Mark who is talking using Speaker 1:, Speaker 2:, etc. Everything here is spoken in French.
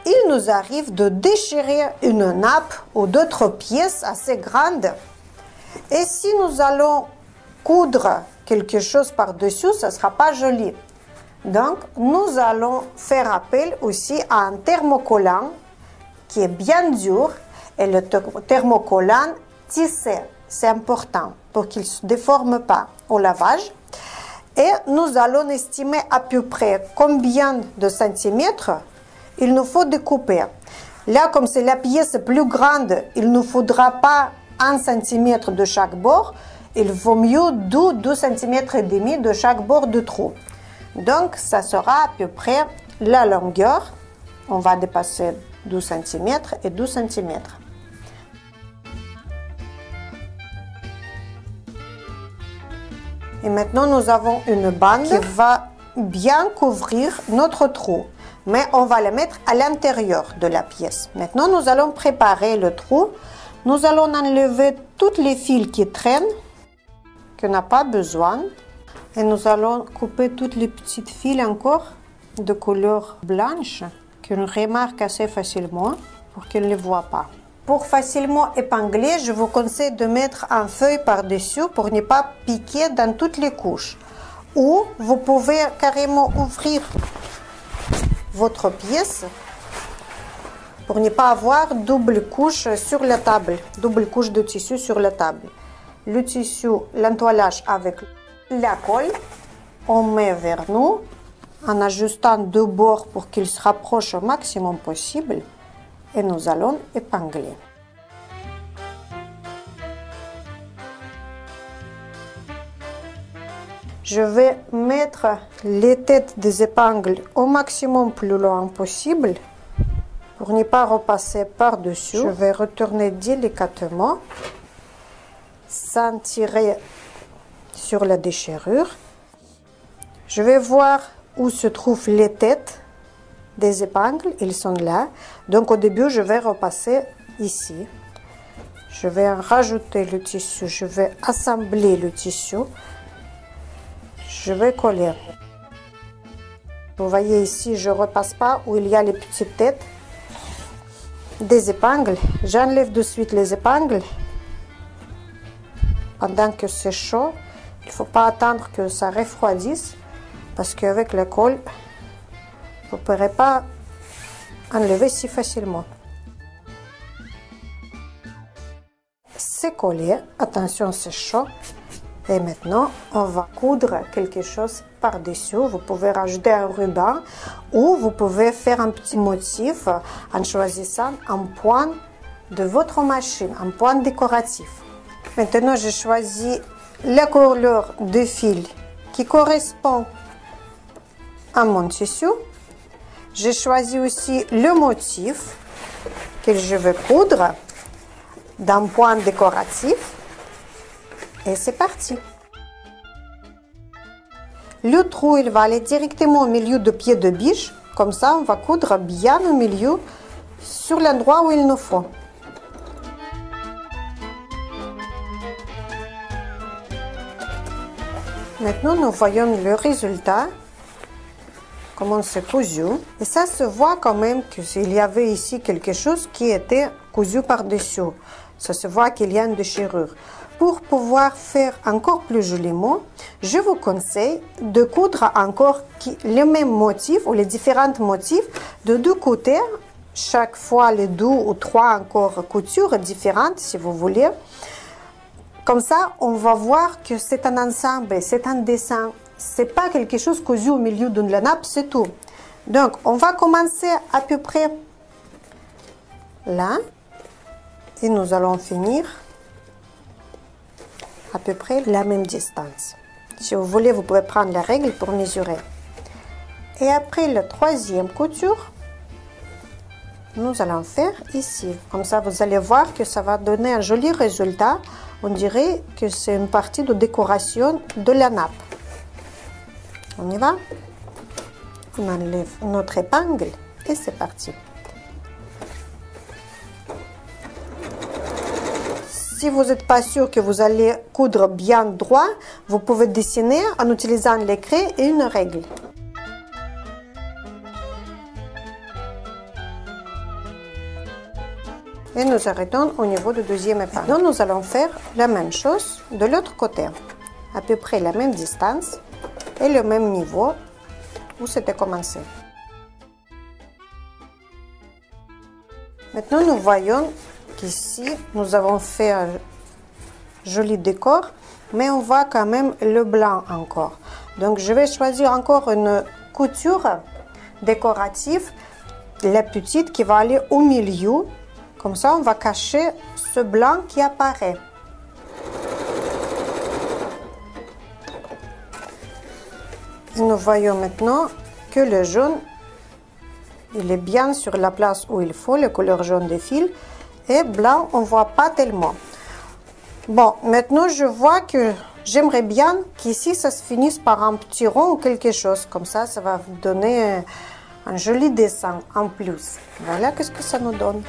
Speaker 1: il nous arrive de déchirer une nappe ou d'autres pièces assez grandes. Et si nous allons coudre quelque chose par-dessus, ça ne sera pas joli. Donc, nous allons faire appel aussi à un thermocollant qui est bien dur. Et le thermocollant tissé, c'est important pour qu'il ne se déforme pas au lavage. Et nous allons estimer à peu près combien de centimètres il nous faut découper. Là, comme c'est la pièce plus grande, il ne faudra pas 1 cm de chaque bord. Il vaut mieux 2 cm et demi de chaque bord de trou. Donc, ça sera à peu près la longueur. On va dépasser 12 cm et 12 cm. Et maintenant, nous avons une bande qui va bien couvrir notre trou. Mais on va la mettre à l'intérieur de la pièce. Maintenant, nous allons préparer le trou. Nous allons enlever toutes les fils qui traînent, qu'on n'a pas besoin. Et nous allons couper toutes les petites fils encore de couleur blanche, qu'on remarque assez facilement pour qu'elle ne les voit pas. Pour facilement épingler, je vous conseille de mettre un feuille par-dessus pour ne pas piquer dans toutes les couches. Ou vous pouvez carrément ouvrir votre pièce pour ne pas avoir double couche sur la table, double couche de tissu sur la table. Le tissu, l'entoilage avec la colle, on met vers nous en ajustant deux bords pour qu'ils se rapprochent au maximum possible et nous allons épingler. Je vais mettre les têtes des épingles au maximum plus loin possible pour ne pas repasser par-dessus. Je vais retourner délicatement sans tirer sur la déchirure. Je vais voir où se trouvent les têtes des épingles. Ils sont là. Donc au début, je vais repasser ici. Je vais rajouter le tissu. Je vais assembler le tissu. Je vais coller. Vous voyez ici, je ne repasse pas où il y a les petites têtes des épingles. J'enlève de suite les épingles. Pendant que c'est chaud, il ne faut pas attendre que ça refroidisse parce qu'avec la colle, vous ne pourrez pas enlever si facilement. C'est collé. Attention, c'est chaud. Et maintenant, on va coudre quelque chose par-dessus. Vous pouvez rajouter un ruban ou vous pouvez faire un petit motif en choisissant un point de votre machine, un point décoratif. Maintenant, j'ai choisi la couleur de fil qui correspond à mon tissu. J'ai choisi aussi le motif que je vais coudre d'un point décoratif. Et c'est parti. Le trou, il va aller directement au milieu du pied de biche. Comme ça, on va coudre bien au milieu sur l'endroit où il nous faut. Maintenant, nous voyons le résultat, comment c'est cousu. Et ça se voit quand même qu'il y avait ici quelque chose qui était cousu par-dessus. Ça se voit qu'il y a une déchirure. Pour pouvoir faire encore plus joliment, je vous conseille de coudre encore le même motif ou les différents motifs de deux côtés. Chaque fois, les 2 ou 3 encore coutures différentes, si vous voulez. Comme ça, on va voir que c'est un ensemble, c'est un dessin. C'est pas quelque chose cousu au milieu de la nappe, c'est tout. Donc, on va commencer à peu près là. Et nous allons finir à peu près la même distance. Si vous voulez, vous pouvez prendre la règle pour mesurer. Et après la troisième couture, nous allons faire ici. Comme ça, vous allez voir que ça va donner un joli résultat. On dirait que c'est une partie de décoration de la nappe. On y va? On enlève notre épingle et c'est parti. Si vous n'êtes pas sûr que vous allez coudre bien droit, vous pouvez dessiner en utilisant les craies et une règle. Et nous arrêtons au niveau du deuxième épingle. Maintenant, nous allons faire la même chose de l'autre côté. À peu près la même distance et le même niveau où c'était commencé. Maintenant, nous voyons qu'ici, nous avons fait un joli décor, mais on voit quand même le blanc encore. Donc, je vais choisir encore une couture décorative, la petite qui va aller au milieu. Comme ça, on va cacher ce blanc qui apparaît. Et nous voyons maintenant que le jaune, il est bien sur la place où il faut, la couleur jaune des fils. Et blanc, on ne voit pas tellement. Bon, maintenant, je vois que j'aimerais bien qu'ici, ça se finisse par un petit rond ou quelque chose. Comme ça va vous donner un joli dessin en plus. Voilà qu'est-ce que ça nous donne.